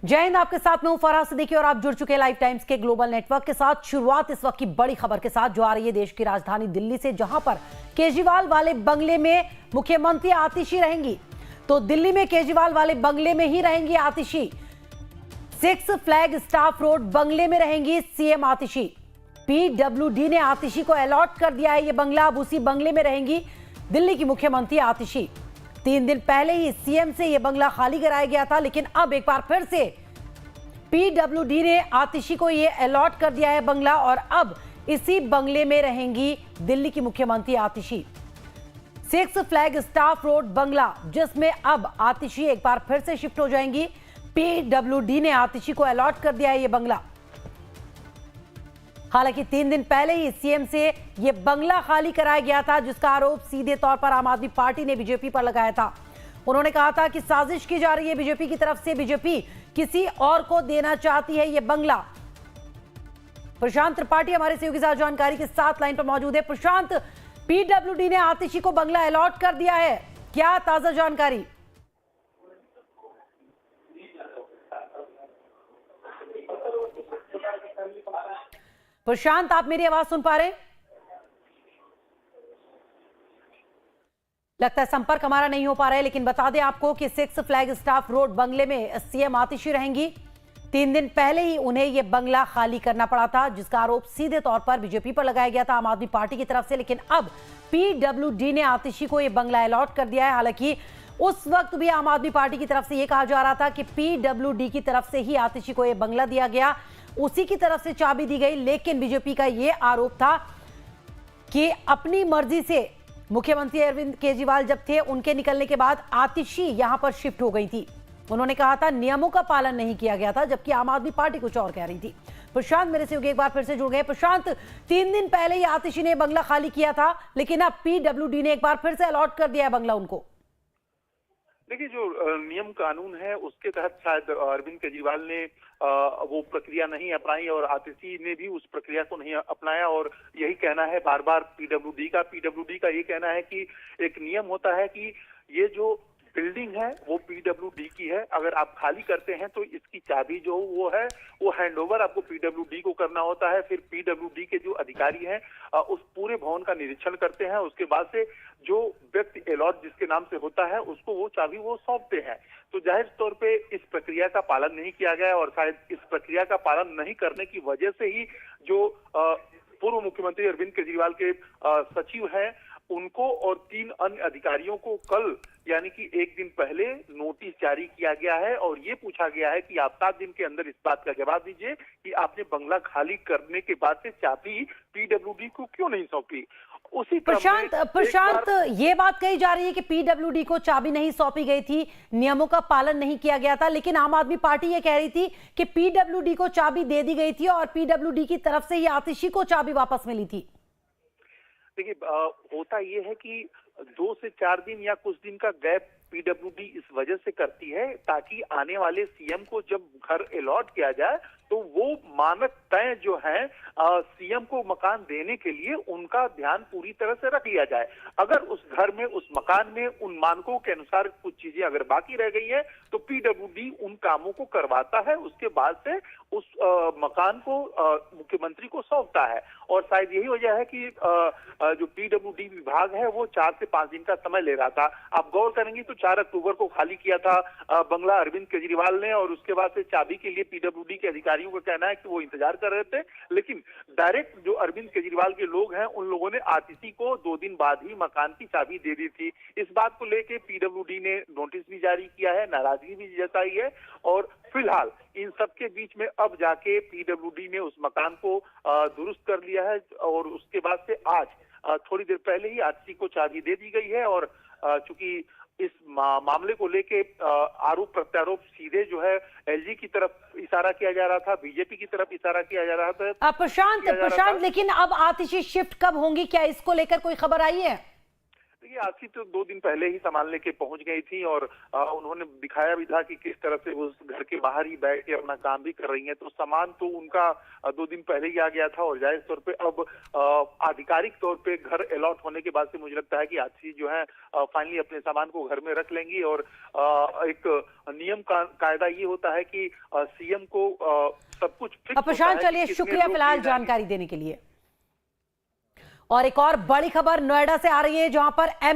जय हिंद, आपके साथ में हूं फरहाद सिद्दीकी और आप जुड़ चुके हैं लाइव टाइम्स के ग्लोबल नेटवर्क के साथ। शुरुआत इस वक्त की बड़ी खबर के साथ जो आ रही है देश की राजधानी दिल्ली से, जहां पर केजरीवाल वाले बंगले में मुख्यमंत्री आतिशी रहेंगी। तो दिल्ली में केजरीवाल वाले बंगले में ही रहेंगी आतिशी। 6 फ्लैग स्टाफ रोड बंगले में रहेंगी सीएम आतिशी। पीडब्ल्यूडी ने आतिशी को अलॉट कर दिया है ये बंगला, अब उसी बंगले में रहेंगी दिल्ली की मुख्यमंत्री आतिशी। 3 दिन पहले ही सीएम से यह बंगला खाली कराया गया था, लेकिन अब एक बार फिर से पीडब्ल्यूडी ने आतिशी को यह अलॉट कर दिया है बंगला और अब इसी बंगले में रहेंगी दिल्ली की मुख्यमंत्री आतिशी। 6 फ्लैग स्टाफ रोड बंगला, जिसमें अब आतिशी एक बार फिर से शिफ्ट हो जाएंगी। पीडब्ल्यूडी ने आतिशी को अलॉट कर दिया है यह बंगला। हालांकि 3 दिन पहले ही सीएम से यह बंगला खाली कराया गया था, जिसका आरोप सीधे तौर पर आम आदमी पार्टी ने बीजेपी पर लगाया था। उन्होंने कहा था कि साजिश की जा रही है बीजेपी की तरफ से, बीजेपी किसी और को देना चाहती है यह बंगला। प्रशांत त्रिपाठी हमारे सहयोगी साथ जानकारी के साथ लाइन पर मौजूद है। प्रशांत, पीडब्ल्यूडी ने आतिशी को बंगला अलॉट कर दिया है, क्या ताजा जानकारी? प्रशांत, आप मेरी आवाज सुन पा रहे हैं? लगता है संपर्क हमारा नहीं हो पा रहा है, लेकिन बता दें आपको कि 6 फ्लैग स्टाफ रोड बंगले में सीएम आतिशी रहेंगी। 3 दिन पहले ही उन्हें यह बंगला खाली करना पड़ा था, जिसका आरोप सीधे तौर पर बीजेपी पर लगाया गया था आम आदमी पार्टी की तरफ से। लेकिन अब पीडब्ल्यूडी ने आतिशी को यह बंगला अलॉट कर दिया है। हालांकि उस वक्त भी आम आदमी पार्टी की तरफ से यह कहा जा रहा था कि पीडब्ल्यूडी की तरफ से ही आतिशी को यह बंगला दिया गया, उसी की तरफ से चाबी दी गई। लेकिन बीजेपी का यह आरोप था कि अपनी मर्जी से मुख्यमंत्री अरविंद केजरीवाल जब थे, उनके निकलने के बाद आतिशी यहां पर शिफ्ट हो गई थी। उन्होंने कहा था नियमों का पालन नहीं किया गया था, जबकि आम आदमी पार्टी कुछ और कह रही थी। प्रशांत मेरे से एक बार फिर से जुड़ गए। प्रशांत, 3 दिन पहले ही आतिशी ने बंगला खाली किया था, लेकिन अब पीडब्ल्यूडी ने एक बार फिर से अलॉट कर दिया है बंगला उनको। देखिए, जो नियम कानून है उसके तहत शायद अरविंद केजरीवाल ने वो प्रक्रिया नहीं अपनाई और आतिशी ने भी उस प्रक्रिया को नहीं अपनाया। और यही कहना है बार बार पीडब्ल्यूडी का ये कहना है कि एक नियम होता है कि ये जो बिल्डिंग है वो पीडब्ल्यूडी की है, अगर आप खाली करते हैं तो इसकी चाबी जो वो है वो हैंडओवर आपको पीडब्ल्यूडी को करना होता है। फिर पीडब्ल्यूडी के जो अधिकारी हैं उस पूरे भवन का निरीक्षण करते हैं, उसके बाद से जो व्यक्ति अलॉट जिसके नाम से होता है उसको वो चाबी वो सौंपते हैं। तो जाहिर तौर पे इस प्रक्रिया का पालन नहीं किया गया और शायद इस प्रक्रिया का पालन नहीं करने की वजह से ही जो पूर्व मुख्यमंत्री अरविंद केजरीवाल के सचिव हैं उनको और 3 अन्य अधिकारियों को कल यानी कि 1 दिन पहले नोटिस जारी किया गया है और ये पूछा गया है कि आप 7 दिन के अंदर इस बात का जवाब दीजिए कि आपने बंगला खाली करने के बाद से चाबी पीडब्ल्यूडी को क्यों नहीं सौंपी। उसी प्रशांत, ये बात कही जा रही है कि पीडब्ल्यूडी को चाबी नहीं सौंपी गई थी, नियमों का पालन नहीं किया गया था, लेकिन आम आदमी पार्टी ये कह रही थी कि पीडब्ल्यूडी को चाबी दे दी गई थी और पीडब्ल्यूडी की तरफ से ही आतिशी को चाबी वापस मिली थी। देखिए, होता ये है कि 2 से 4 दिन या कुछ दिन का गैप पीडब्ल्यूडी इस वजह से करती है ताकि आने वाले सीएम को जब घर अलॉट किया जाए तो वो मानक तय जो है सीएम को मकान देने के लिए उनका ध्यान पूरी तरह से रख लिया जाए। अगर उस घर में उस मकान में उन मानकों के अनुसार कुछ चीजें अगर बाकी रह गई है तो पीडब्ल्यूडी उन कामों को करवाता है, उसके बाद से उस मकान को मुख्यमंत्री को सौंपता है। और शायद यही वजह है कि जो पीडब्ल्यूडी विभाग है वो 4 से 5 दिन का समय ले रहा था। आप गौर करेंगे तो 4 अक्टूबर को खाली किया था बंगला अरविंद केजरीवाल ने और उसके बाद से चाबी के लिए पीडब्ल्यूडी के अधिकारियों का कहना है कि वो इंतजार कर रहे थे, लेकिन डायरेक्ट जो अरविंद केजरीवाल के लोग हैं उन लोगों ने आतिशी को 2 दिन बाद ही मकान की चाबी दे दी थी। इस बात को लेकर पीडब्ल्यूडी ने नोटिस भी जारी किया है, नाराजगी भी जताई है और फिलहाल इन सबके बीच में अब जाके पीडब्ल्यूडी ने उस मकान को दुरुस्त कर लिया है और उसके बाद से आज थोड़ी देर पहले ही आतिशी को चाबी दे दी गई है। और चूंकि इस मामले को लेके आरोप प्रत्यारोप सीधे जो है एलजी की तरफ इशारा किया जा रहा था, बीजेपी की तरफ इशारा किया जा रहा था। प्रशांत, लेकिन अब आतिशी शिफ्ट कब होंगी, क्या इसको लेकर कोई खबर आई है? देखिए आरती तो 2 दिन पहले ही सामान लेके पहुंच गई थी और उन्होंने दिखाया भी था कि किस तरह से वो उस घर के बाहर ही बैठ के अपना काम भी कर रही हैं। तो सामान तो उनका 2 दिन पहले ही आ गया था और जाहिर तौर पे अब आधिकारिक तौर पे घर अलॉट होने के बाद से मुझे लगता है कि आरती जो है फाइनली अपने सामान को घर में रख लेंगी। और एक नियम का कायदा ये होता है कि सीएम को सब कुछ फिक्स प्रशांत, चलिए शुक्रिया फिलहाल जानकारी देने के लिए। और एक और बड़ी खबर नोएडा से आ रही है, जहां पर